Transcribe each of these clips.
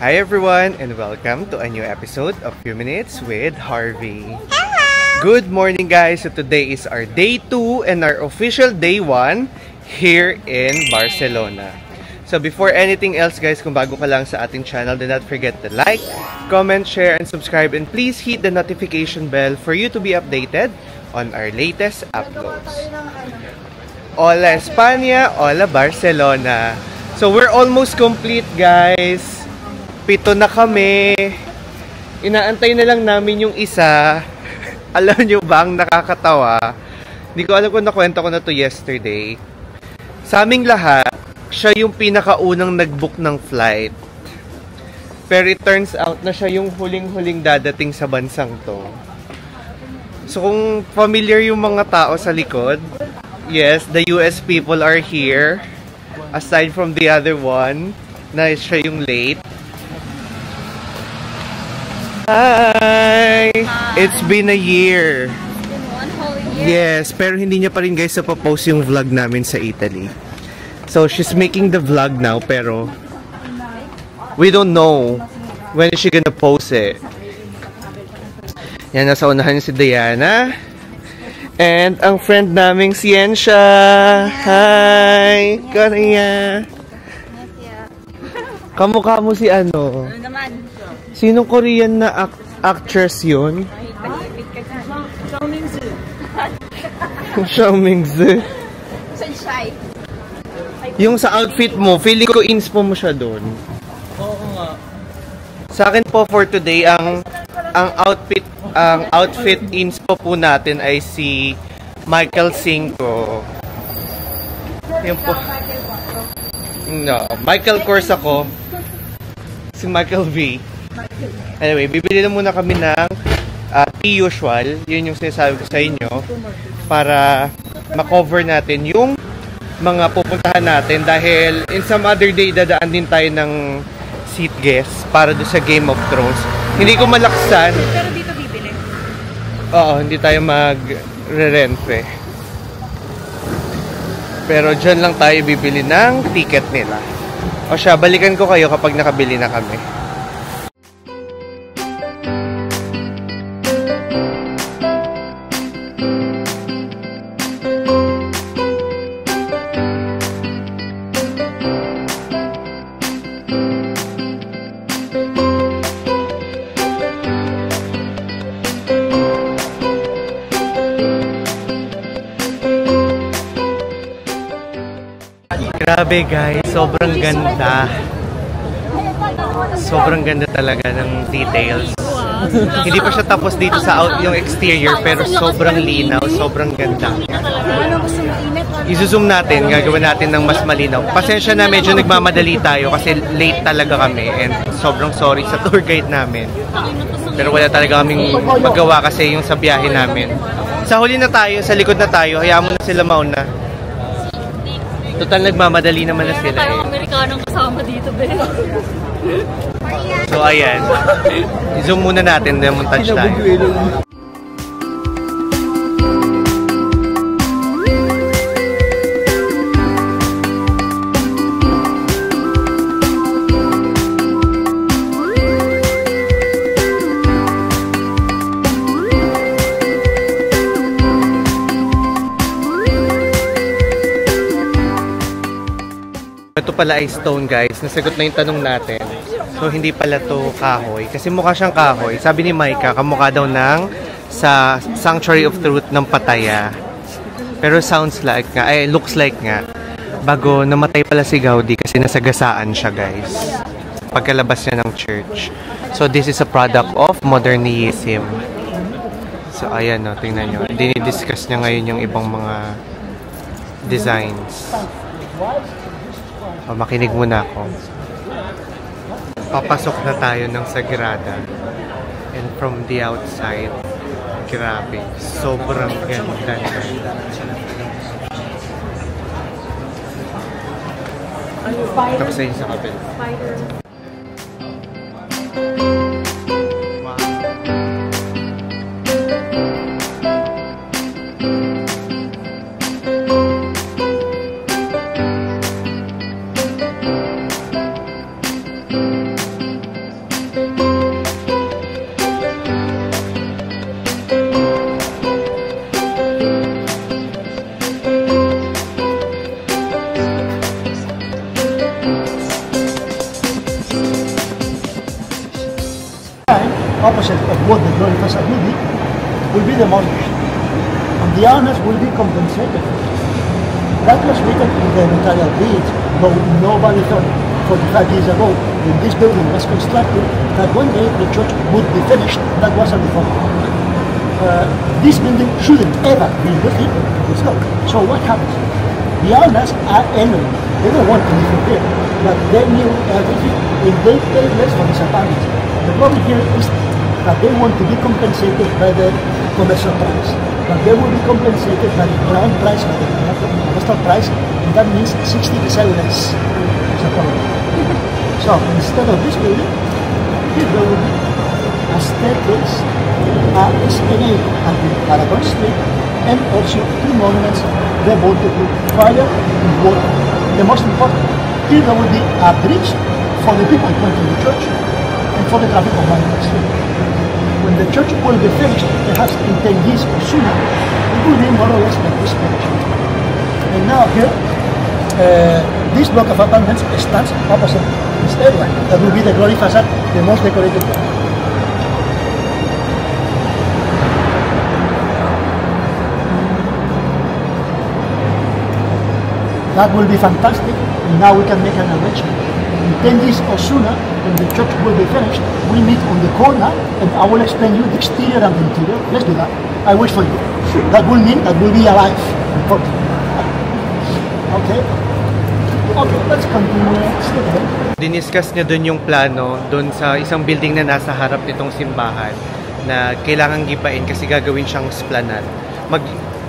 Hi everyone and welcome to a new episode of Few Minutes with Harvey. Good morning guys! So today is our day 2 and our official day 1 here in Barcelona. So before anything else guys, kung bago ka lang sa ating channel, do not forget to like, comment, share, and subscribe, and please hit the notification bell for you to be updated on our latest uploads. Hola España, hola Barcelona! So we're almost complete guys. 7 na kami. Inaantay na lang namin yung isa. Alam nyo ba ang nakakatawa? Hindi ko alam kung nakwento ko na to yesterday. Sa aming lahat, siya yung pinakaunang nag-book ng flight. Pero it turns out na siya yung huling-huling dadating sa bansang to. So kung familiar yung mga tao sa likod, yes, the US people are here. Aside from the other one, na siya yung late. Hi! It's been a year. It's been one whole year. Yes, pero hindi niya pa rin guys napapost yung vlog namin sa Italy. So she's making the vlog now, pero we don't know when is she gonna post it. Yan, nasa unahan si Diana. And ang friend naming Ciencia. Hi! Korea! Kamukha mo si ano? Ano naman? Sinong Korean na actress yun? Xiao Mingzi. Sunshine. Yung sa outfit mo, feeling ko inspo mo siya doon. Oo nga. Sa akin po for today, ang outfit inspo po natin ay si Michael Cinco. Yung po. No, Michael Kors ako. Si Michael V. Anyway, bibili na muna kami ng T-Usual. Yun yung sinasabi ko sa inyo. Para makover natin yung mga pupuntahan natin. Dahil in some other day, dadaan din tayo ng seat guest para doon sa Game of Thrones. Hindi ko malaksan. Pero dito bibili. Oo, hindi tayo mag-re-renfe. Pero dyan lang tayo bibili ng ticket nila. O siya, balikan ko kayo kapag nakabili na kami. Grabe guys, sobrang ganda. Sobrang ganda talaga ng details. Hindi pa siya tapos dito sa yung exterior, pero sobrang linaw, sobrang ganda. I-zoom natin, gagawin natin ng mas malinaw. Pasensya na, medyo nagmamadali tayo kasi late talaga kami and sobrang sorry sa tour guide namin. Pero wala talaga kaming magawa kasi yung sa biyahe namin. Sa huli na tayo, sa likod na tayo, hayaan mo na sila mauna. Total nagmamadali naman na sila Parang Amerikanong kasama dito, Ben. So ayan. I-zoom muna natin, demontage tayo. Ito pala ay stone guys. Nasagot na yung tanong natin. So hindi pala to kahoy. Kasi mukha siyang kahoy. Sabi ni Micah, kamukha daw ng sa Sanctuary of Truth ng Pattaya. Pero sounds like nga, looks like nga. Bago namatay pala si Gaudi kasi nasagasaan siya guys. Pagkalabas niya ng church. So this is a product of modernism. So ayan o, tingnan nyo. Dinidiscuss niya ngayon yung ibang mga designs. Makinig muna ako. Papasok na tayo ng Sagrada. And from the outside, grabe. Sobrang ganda na. Tapos sa inyo sa kapil. opposite of what the glory facade will be demolished. And the owners will be compensated. That was written in the notarial deeds, though nobody thought 45 years ago, when this building was constructed, that one day the church would be finished. That wasn't the thought. This building shouldn't ever be built. It's not. So what happens? The owners are angry. They don't want to live here, but they knew everything, and they pay less for this apartment. The problem here is that they want to be compensated by the commercial price, but they will be compensated by the ground price, by the commercial price, and that means 60% less. That's a problem. So instead of this building, here there will be a staircase, esplanade until Paragon Street, and also two monuments devoted to fire and water. The most important, here there will be a bridge for the people going to the church and for the traffic on Paragon Street. When the church will be finished, perhaps in 10 years or sooner, it will be more or less like this picture. And now here, this block of apartments stands opposite this area. That will be the glory facade, the most decorated one. That will be fantastic, and now we can make an arrangement. In 10 years or sooner, when the church will be finished, we meet on the corner, and I will explain you the exterior and the interior. Let's do that. I wish for you. That will mean that we'll be alive. Okay? Okay, let's continue. Diniscuss niya dun yung plano dun sa isang building na nasa harap nitong simbahan na kailangan gipain kasi gagawin siyang esplanade.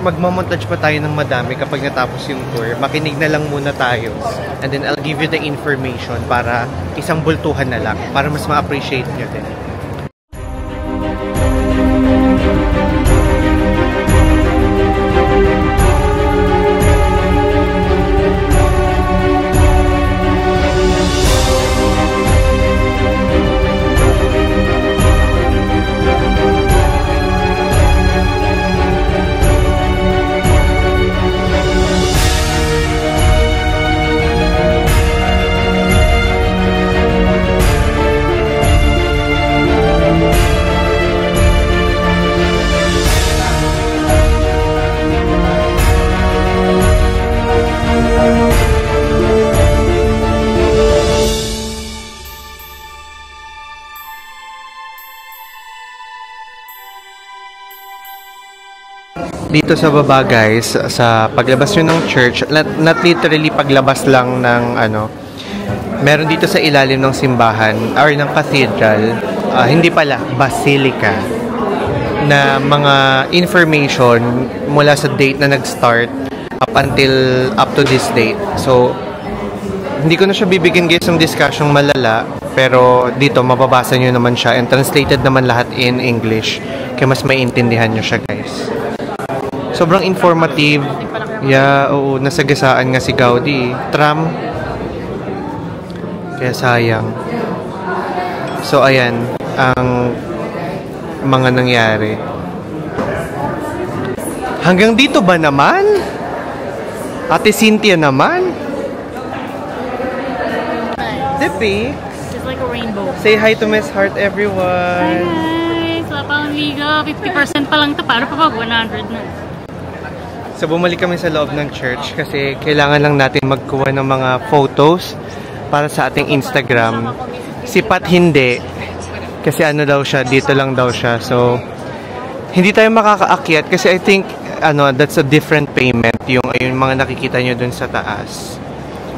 Magmamontage pa tayo ng madami kapag natapos yung tour. Makinig na lang muna tayo. And then I'll give you the information para isang bultuhan na lang. Para mas ma-appreciate nyo din. Dito sa baba guys, sa paglabas nyo ng church, not literally paglabas lang ng ano, meron dito sa ilalim ng simbahan or ng cathedral, hindi pala, basilica, na mga information mula sa date na nag-start up to this date. So, hindi ko na siya bibigyan guys ng discussion malala, pero dito mababasa nyo naman siya and translated naman lahat in English, kaya mas maiintindihan nyo siya guys. Sobrang informative. Yeah, oo, nasagasaan nga si Gaudi. Tram. Kaya sayang. So, ayan. Ang mga nangyari. Hanggang dito ba naman? Ate Cynthia naman? The pics. Just like a rainbow. Say hi to Miss Heart, everyone. Hi guys! Wala pa akong liga. 50% pa lang ito. Paano pa ba? 100 na. So bumalik kami sa loob ng church kasi kailangan lang natin magkuha ng mga photos para sa ating Instagram. Si Pat hindi. Kasi ano daw siya, dito lang daw siya. So hindi tayo makakaakyat kasi I think that's a different payment. Yung mga nakikita nyo dun sa taas.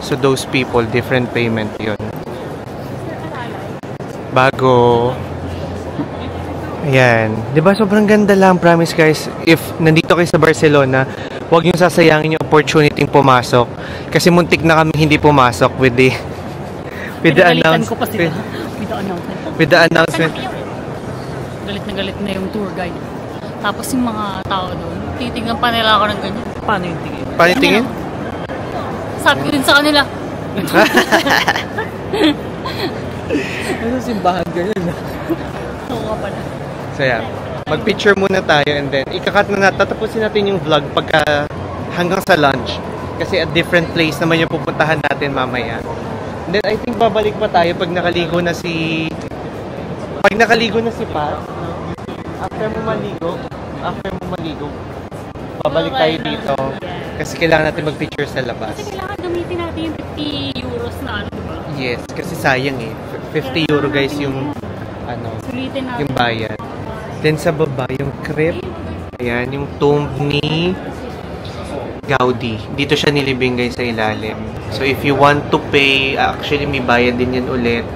So those people, different payment yun. Bago. Ayan. Diba sobrang ganda lang, promise guys. If nandito kayo sa Barcelona, huwag yung sasayangin yung opportunity pumasok. Kasi muntik na kami hindi pumasok with the announcement. With the announcement. Galit na yung tour guide. Tapos yung mga tao doon, titignan pa nila ako ng ganyan. Paano yung tingin? Paano yung tingin? Sabi ko din sa kanila. Ano simbahan ganyan na? Oo nga pala. So yeah, mag-picture muna tayo and then ikakat na tatapusin natin yung vlog pagka hanggang sa lunch. Kasi a different place naman yung pupuntahan natin mamaya. And then I think babalik pa tayo pag nakaligo na si Pag nakaligo na si Pat, after mo maligo, babalik tayo dito. Kasi kailangan natin mag-picture sa labas. Kasi kailangan gamitin natin yung 50 euros na ano, diba? Yes, kasi sayang eh. 50 euro guys yung Sulitin natin. yung bayad. Then sa baba, yung crypt. Ayan, yung tomb ni Gaudi. Dito siya nilibing guys sa ilalim. So if you want to pay, actually may bayad din yan ulit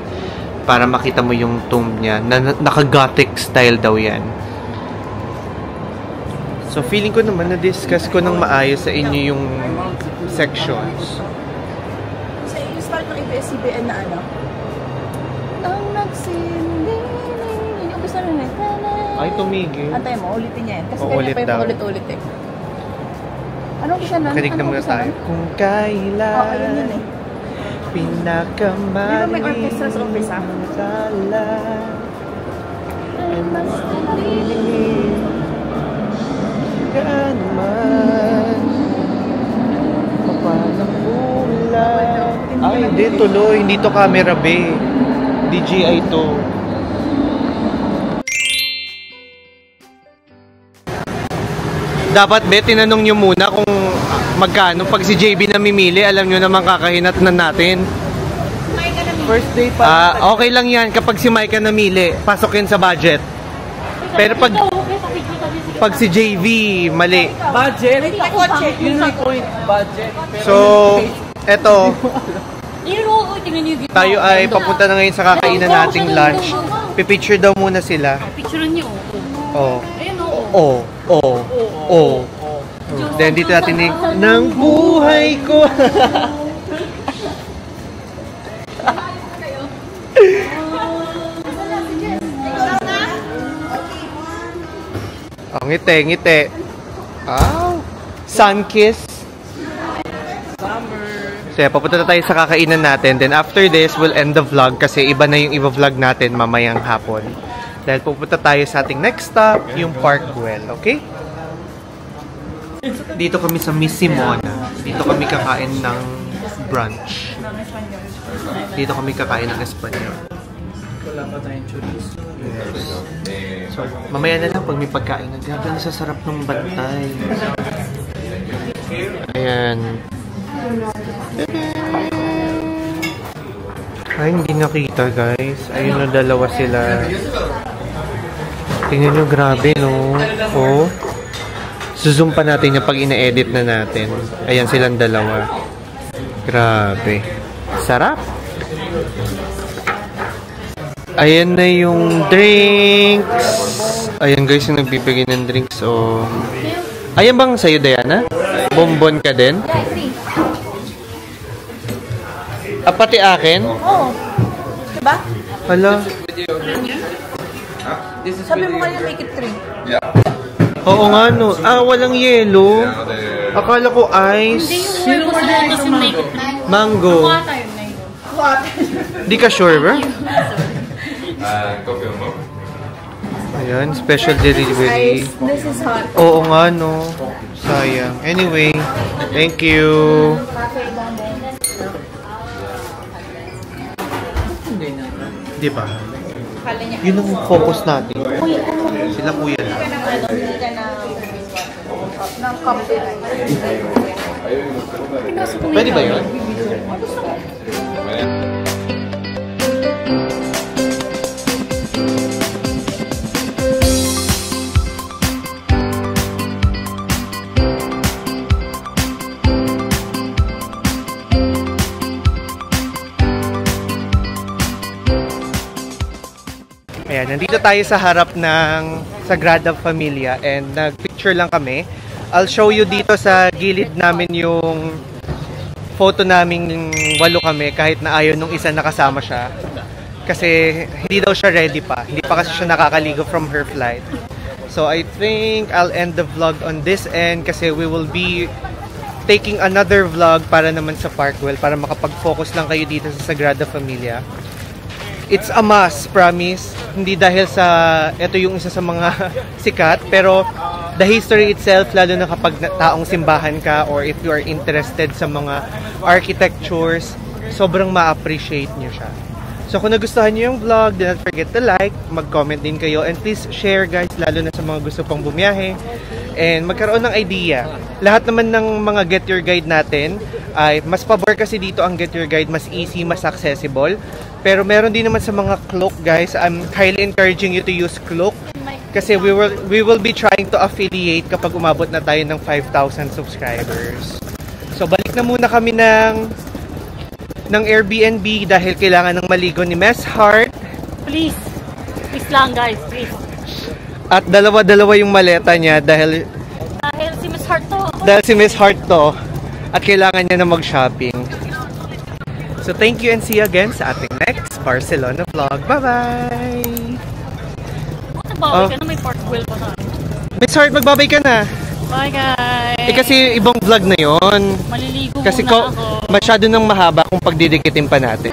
para makita mo yung tomb niya. Naka-Gothic style daw yan. So feeling ko naman na-discuss ko ng maayos sa inyo yung sections. Sa yung start ng ABS-CBN na ano? Ang nagsinding. Yung gusto rin eh. Ay, tumigil. Antay mo, ulitin niya yan. Kasi O, ulit kanya pa daw. yung ulit-ulit eh. Anong isa nun? Kanig na muna tayo. Kung kailan Oo, ayun yun eh. pinakamaliit. Di ba may orchestra sa umpisa? Ay mas maliit kaan man papalang ulan. Ay, hindi tuloy. Hindi to camera, be. DJI to. Dapat, be, tinanong nyo muna kung magkano. Pag si JB namimili, alam nyo naman kakahinat na natin. First day pa. Okay lang yan kapag si Micah namili. Pasok yun sa budget. Pero pag si JV, mali. Budget? Yun ang point. Budget. So, eto. Tingnan niyo dito. Tayo ay papunta na ngayon sa kakainan nating lunch. Pipicture daw muna sila. Picturean niyo. Oh. Ayun Oh. Then dito natin ng buhay ko. Oh, ngiti. Sun kiss. So, papunta na tayo sa kakainan natin. Then after this, we'll end the vlog kasi iba na yung iba-vlog natin mamayang hapon. Dahil pupunta tayo sa ating next stop, yung Parkwell. Okay? Dito kami sa Miss Simona. Dito kami kakain ng brunch. Dito kami kakain ng Espanyol. Wala pa tayong chorizo. Yes. So, mamaya na lang pag may pagkain. Nagagano sa sarap ng bantay. Ayan. Ay, hindi nakita guys. Ayun na, dalawa sila. Tingnan nyo, grabe no. Oh. Zoom pa natin yung pag ina-edit na natin. Ayan silang dalawa. Grabe. Sarap. Ayan na yung drinks. Ayan guys, yung nagbibigay ng drinks. Oh. Ayan bang sa'yo, Diana? Bonbon ka din? Pati akin? Oo. Diba? Hala. Sabi mo ngayon make it 3. Oo nga no. Walang yelo. Akala ko ice. Yung lotus yung make it. Mango. Water yun na yun. Di ka sure ba? Ayan, special delivery. This is hot. Oo nga no. Sayang. Anyway, thank you. Di ba? Yun ang focus natin. Sila kuya na. Ng copyright. Pwede ba yun? Ayan, nandito tayo sa harap ng Sagrada Familia and nag-picture lang kami. I'll show you dito sa gilid namin yung photo naming 8 kami kahit na ayaw nung isa nakasama siya. Kasi hindi daw siya ready pa. Hindi pa kasi siya nakakaligo from her flight. So I think I'll end the vlog on this end kasi we will be taking another vlog para naman sa Parkwell para makapag-focus lang kayo dito sa Sagrada Familia. It's a must, promise. Hindi dahil sa ito yung isa sa mga sikat, pero the history itself, lalo na kapag taong simbahan ka or if you are interested sa mga architectures, sobrang ma-appreciate nyo siya. So kung nagustuhan nyo yung vlog, do not forget to like, mag-comment din kayo, and please share guys, lalo na sa mga gusto pang bumiyahe, and magkaroon ng idea. Lahat naman ng mga Get Your Guide natin, ay mas pabor kasi dito ang Get Your Guide, mas easy, mas accessible. Pero meron din naman sa mga Klook guys, I'm highly encouraging you to use Klook. Kasi we will be trying to affiliate kapag umabot na tayo ng 5,000 subscribers. So balik na muna kami ng Airbnb dahil kailangan ng maligo ni Miss Heart. Please. Please lang guys, please. At dalawa-dalawa yung maleta niya dahil si Miss Heart to. Dahil si Miss Heart to. At kailangan niya na mag-shopping. So thank you and see you again sa ating next Barcelona vlog. Bye-bye! Magbabay ka na, may part wheel pa tayo. Miss Heart, magbabay ka na. Bye guys! Kasi ibang vlog na yon. Maliligo Kasi muna ako. masyado nang mahaba kung pagdidikitin pa natin.